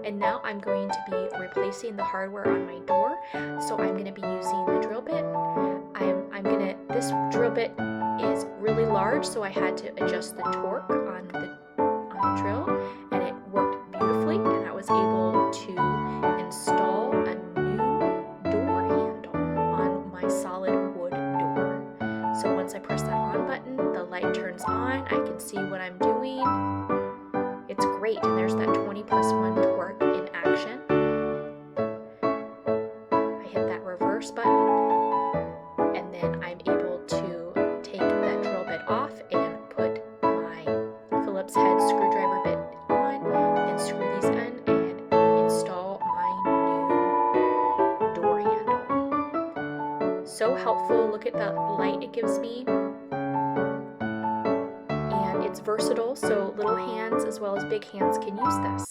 And now I'm going to be replacing the hardware on my door. So I'm going to be using the drill bit. This drill bit is really large, so I had to adjust the torque on the drill, and it worked beautifully, and I was able to install a new door handle on my solid wood door. So once I press that on button, the light turns on, I can see what I'm doing. It's great, and there's that 20+1 torque in action. I hit that reverse button, and then I'm able to take that drill bit off and put my Phillips head screwdriver bit on and screw these in and install my new door handle. So helpful. Look at the light it gives me. And it's versatile, so little hands as well as big hands can use this.